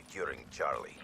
securing Charlie.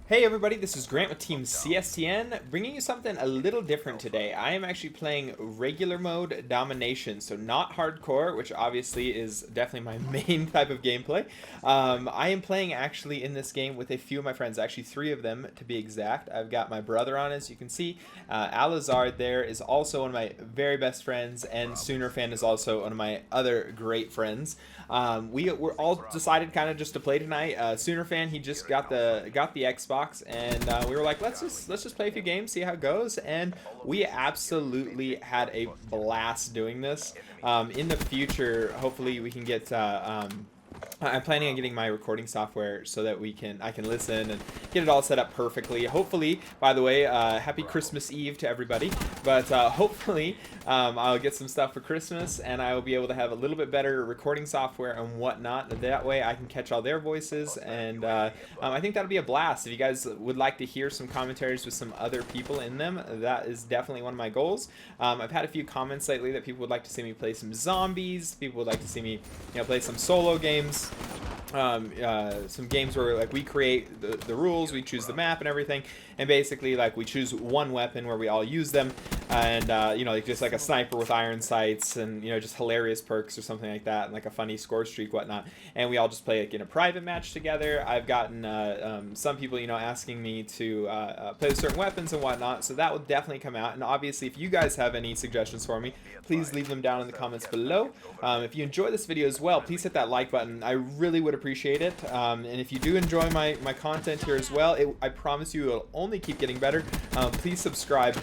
Hey everybody, this is Grant with Team CSTN, bringing you something a little different today. I am actually playing regular mode domination, so not hardcore, which obviously is definitely my main type of gameplay. I am playing actually in this game with a few of my friends, actually 3 of them to be exact. I've got my brother on, as you can see. Alizard there is also one of my very best friends, and Sooner Fan is also one of my other great friends. We're all decided kind of just to play tonight. Sooner Fan, he just got the Xbox, and we were like, let's just play a few games, see how it goes, and we absolutely had a blast doing this. In the future, hopefully we can get I'm planning on getting my recording software so that I can listen and get it all set up perfectly. Hopefully, by the way, happy Christmas Eve to everybody. But hopefully, I'll get some stuff for Christmas, and I will be able to have a little bit better recording software and whatnot. That way, I can catch all their voices, and I think that'll be a blast. If you guys would like to hear some commentaries with some other people in them, that is definitely one of my goals. I've had a few comments lately that people would like to see me play some zombies. People would like to see me, play some solo games. Some games where like we create the rules, we choose the map and everything, and basically like we choose one weapon where we all use them, and like just like a sniper with iron sights, and just hilarious perks or something like that, and like a funny score streak, whatnot, and we all just play like in a private match together. I've gotten some people asking me to play with certain weapons and whatnot, so that will definitely come out. And obviously, if you guys have any suggestions for me, please leave them down in the comments below. If you enjoy this video as well, please hit that like button. I really would appreciate it. And if you do enjoy my content here as well, I promise you it'll only keep getting better. Please subscribe,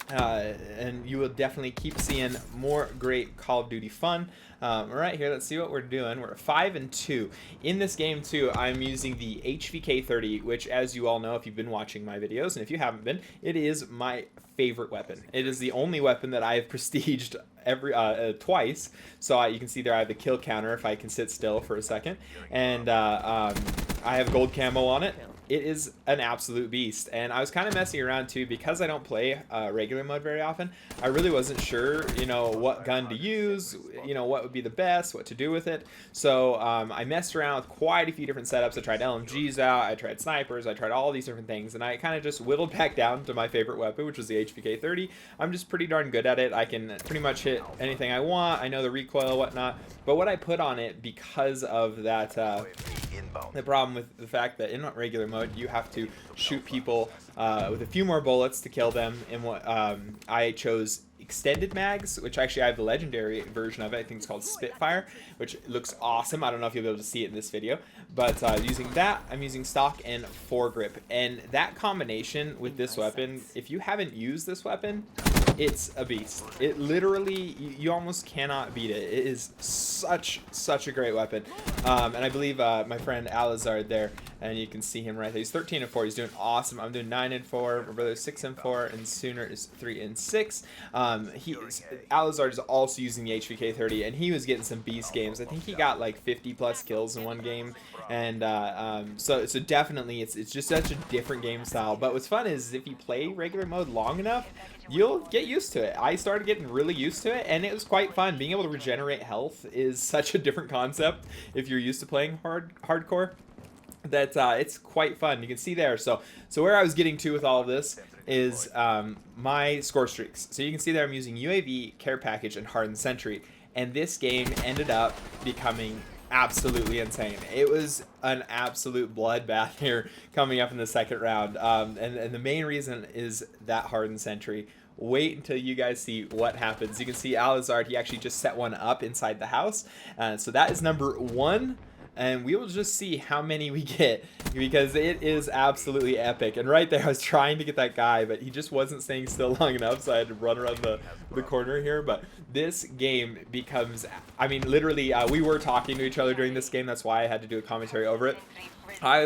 and you will definitely keep seeing more great Call of Duty fun. Right here, let's see what we're doing. We're 5-2 in this game too. I'm using the HVK-30, which, as you all know if you've been watching my videos, and if you haven't been, it is my favorite weapon. It is the only weapon that I have prestiged twice. So you can see there I have the kill counter if I can sit still for a second, and I have gold camo on it. It is an absolute beast, and I was kind of messing around too because I don't play regular mode very often. I really wasn't sure, what gun to use, what would be the best, what to do with it. So I messed around with quite a few different setups. I tried LMGs out, I tried snipers, I tried all these different things, and I kind of just whittled back down to my favorite weapon, which was the HVK-30. I'm just pretty darn good at it. I can pretty much hit anything I want. I know the recoil, whatnot. But what I put on it, because of that, the problem with the fact that in regular mode you have to shoot people with a few more bullets to kill them, and what I chose extended mags, which actually I have the legendary version of it. I think it's called Spitfire, which looks awesome. I don't know if you'll be able to see it in this video, but using that, I'm using stock and foregrip, and that combination with this weapon, if you haven't used this weapon, it's a beast. It literally, you almost cannot beat it. It is such a great weapon. And I believe my friend Alizard there, and you can see him right there. He's 13-4. He's doing awesome. I'm doing 9-4. My brother's 6-4, and Sooner is 3-6. Alizard is also using the HVK-30, and he was getting some beast games. I think he got like 50+ kills in one game, and so definitely it's just such a different game style. But what's fun is if you play regular mode long enough, you'll get used to it. I started getting really used to it, and it was quite fun. Being able to regenerate health is such a different concept if you're used to playing hardcore, that it's quite fun. You can see there. So where I was getting to with all of this is my score streaks. So you can see there I'm using UAV, care package, and hardened sentry, and this game ended up becoming absolutely insane. It was an absolute bloodbath here coming up in the second round, and the main reason is that hardened sentry. Wait until you guys see what happens. You can see Alizard, he actually just set one up inside the house, so that is number 1. And we will just see how many we get, because it is absolutely epic. And right there, I was trying to get that guy, but he just wasn't staying still long enough, so I had to run around the corner here. But this game becomes, I mean, literally, we were talking to each other during this game. That's why I had to do a commentary over it.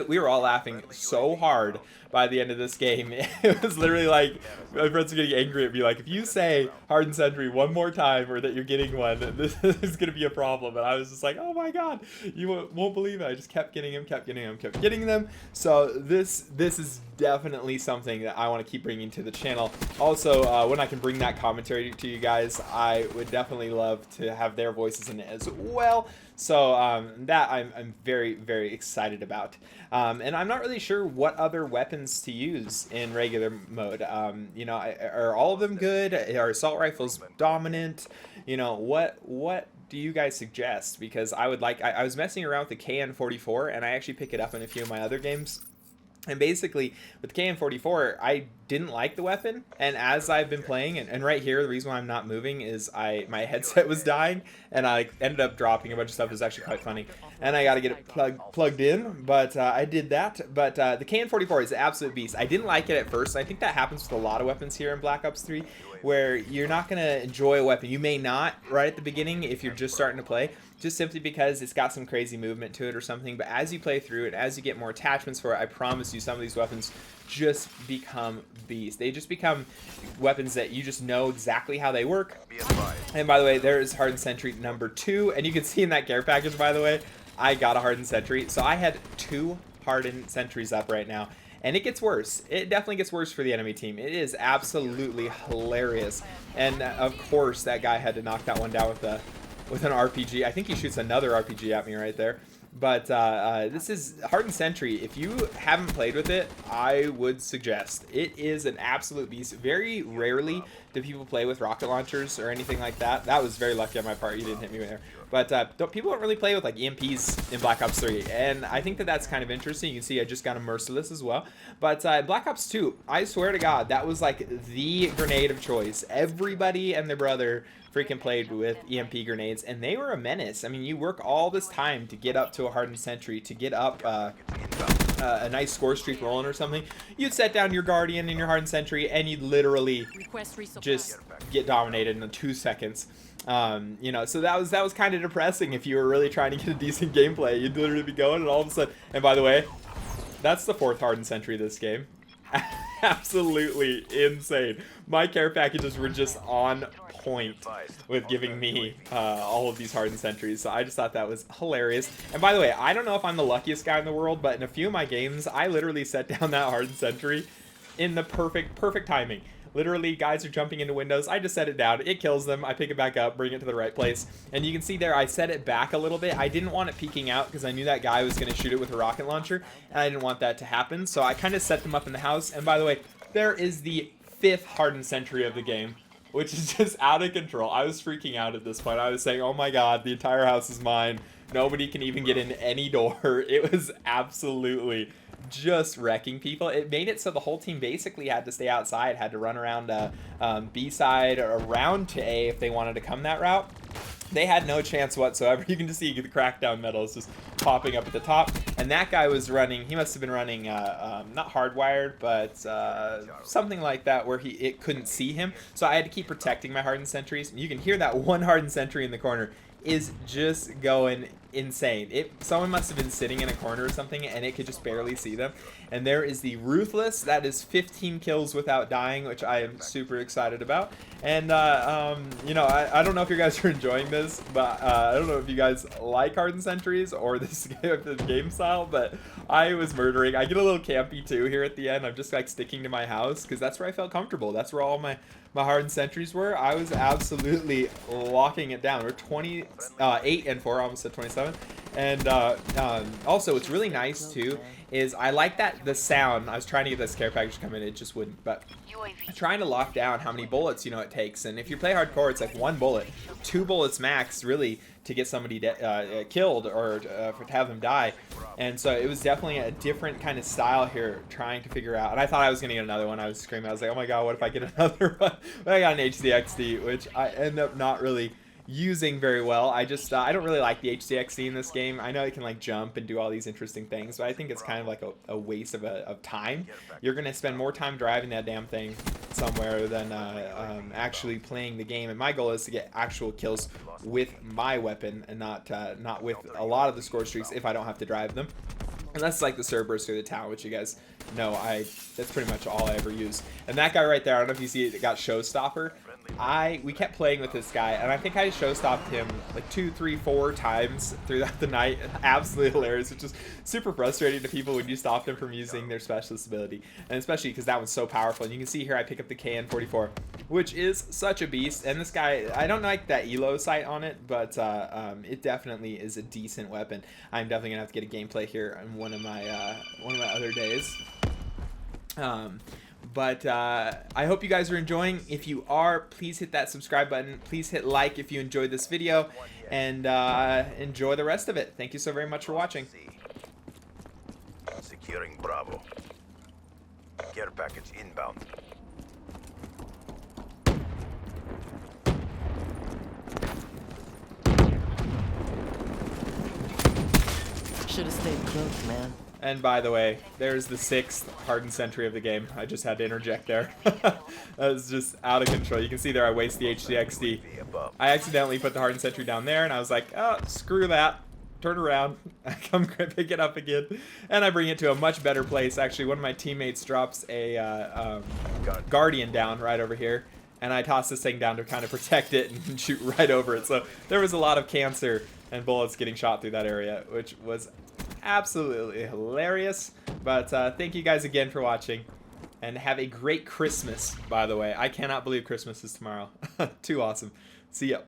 We were all laughing so hard by the end of this game. It was literally like, my friends were getting angry at me, like, if you say hardened sentry one more time or that you're getting one, this is going to be a problem. And I was just like, oh my god, you won't believe it. I just kept getting them, kept getting them. So this is definitely something that I want to keep bringing to the channel. Also, when I can bring that commentary to you guys, I would definitely love to have their voices in it as well. So that I'm very, very excited about. And I'm not really sure what other weapons to use in regular mode. You know, are all of them good? Are assault rifles dominant? You know, what do you guys suggest? Because I would like, I was messing around with the KN44, and I actually pick it up in a few of my other games. And basically, with the KN44, I didn't like the weapon, and as I've been playing, and right here, the reason why I'm not moving is my headset was dying, and I ended up dropping a bunch of stuff. It was actually quite funny, and I got to get it plugged in, but I did that. But the KN44 is an absolute beast. I didn't like it at first. I think that happens with a lot of weapons here in Black Ops 3, where you're not going to enjoy a weapon. You may not right at the beginning if you're just starting to play, just simply because it's got some crazy movement to it or something. But as you play through it, as you get more attachments for it, I promise you some of these weapons just become beasts. They just become weapons that you just know exactly how they work. And by the way, there's Hardened Sentry number 2. And you can see in that care package, by the way, I got a Hardened Sentry. So I had 2 Hardened Sentries up right now. And it gets worse. It definitely gets worse for the enemy team. It is absolutely hilarious. And of course, that guy had to knock that one down with an RPG. I think he shoots another RPG at me right there. But this is Hardened Sentry. If you haven't played with it, I would suggest. It is an absolute beast. Very rarely do people play with rocket launchers or anything like that. That was very lucky on my part. You didn't hit me there. But people don't really play with like EMPs in Black Ops 3. And I think that that's kind of interesting. You can see I just got a Merciless as well. But Black Ops 2, I swear to God, that was like the grenade of choice. Everybody and their brother freaking played with EMP grenades, and they were a menace. I mean, you work all this time to get up to a Hardened Sentry, to get up a nice score streak rolling or something. You'd set down your Guardian and your Hardened Sentry, and you'd literally just get dominated in 2 seconds. You know, so that was kind of depressing. If you were really trying to get a decent gameplay, you'd literally be going, and all of a sudden, and by the way, that's the 4th Hardened Sentry this game. Absolutely insane. My care packages were just on point with giving me all of these Hardened Sentries, so I just thought that was hilarious. And by the way, I don't know if I'm the luckiest guy in the world, but in a few of my games, I literally set down that Hardened Sentry in the perfect timing. Literally, guys are jumping into windows. I just set it down. It kills them. I pick it back up, bring it to the right place. And you can see there, I set it back a little bit. I didn't want it peeking out because I knew that guy was going to shoot it with a rocket launcher, and I didn't want that to happen. So I kind of set them up in the house. And by the way, there is the 5th Hardened Sentry of the game, which is just out of control. I was freaking out at this point. I was saying, oh my God, the entire house is mine. Nobody can even get in any door. It was absolutely just wrecking people. It made it so the whole team basically had to stay outside, had to run around B side or around to A if they wanted to come that route. They had no chance whatsoever. You can just see the crackdown medals just popping up at the top. And that guy was running, he must have been running, not hardwired, but something like that where it couldn't see him. So I had to keep protecting my Hardened Sentries. You can hear that one Hardened Sentry in the corner is just going insane. Someone must have been sitting in a corner or something, and it could just barely see them. And there is the Ruthless. That is 15 kills without dying, which I am super excited about. And you know, I don't know if you guys are enjoying this, but I don't know if you guys like Hardened Sentries or this game style, but I was murdering. I get a little campy too here at the end. I'm just like sticking to my house because that's where I felt comfortable. That's where all my Hardened Sentries were. I was absolutely locking it down. We're 28 and 4, almost at 27. And also, what's really nice too is I like that the sound. I was trying to get this care package to come in, it just wouldn't. But I'm trying to lock down how many bullets it takes. And if you play hardcore, it's like 1 bullet, 2 bullets max, really, to get somebody killed or to have them die. And so it was definitely a different kind of style here, trying to figure out. And I thought I was going to get another one. I was screaming. I was like, oh my God, what if I get another one? But I got an HCXD, which I end up not really using very well. I don't really like the HCXD in this game. I know it can like jump and do all these interesting things, but I think it's kind of like a waste of time. You're going to spend more time driving that damn thing somewhere than actually playing the game. And my goal is to get actual kills with my weapon and not with a lot of the score streaks if I don't have to drive them. And that's like the Cerberus through the town, which you guys know that's pretty much all I ever use. And that guy right there, I don't know if you see it, got Showstopper. we kept playing with this guy, and I think I show stopped him like 2, 3, 4 times throughout the night. Absolutely hilarious, which is super frustrating to people when you stop them from using their specialist ability, and especially because that one's so powerful. And you can see here I pick up the KN-44, which is such a beast. And this guy, I don't like that elo sight on it, but it definitely is a decent weapon. I'm definitely gonna have to get a gameplay here on one of my other days. But I hope you guys are enjoying. If you are, please hit that subscribe button. Please hit like if you enjoyed this video, and enjoy the rest of it. Thank you so very much for watching. Securing Bravo. Care package inbound. Should have stayed close, man. And by the way, there's the 6th hardened sentry of the game. I just had to interject there. That was just out of control. You can see there I waste the HCXD. I accidentally put the hardened sentry down there, and I was like, oh, screw that. Turn around. I come pick it up again, and I bring it to a much better place. Actually, one of my teammates drops a Guardian down right over here, and I toss this thing down to kind of protect it and shoot right over it. So there was a lot of cancer and bullets getting shot through that area, which was absolutely hilarious. But thank you guys again for watching, and have a great Christmas, by the way. I cannot believe Christmas is tomorrow. Too awesome. See ya.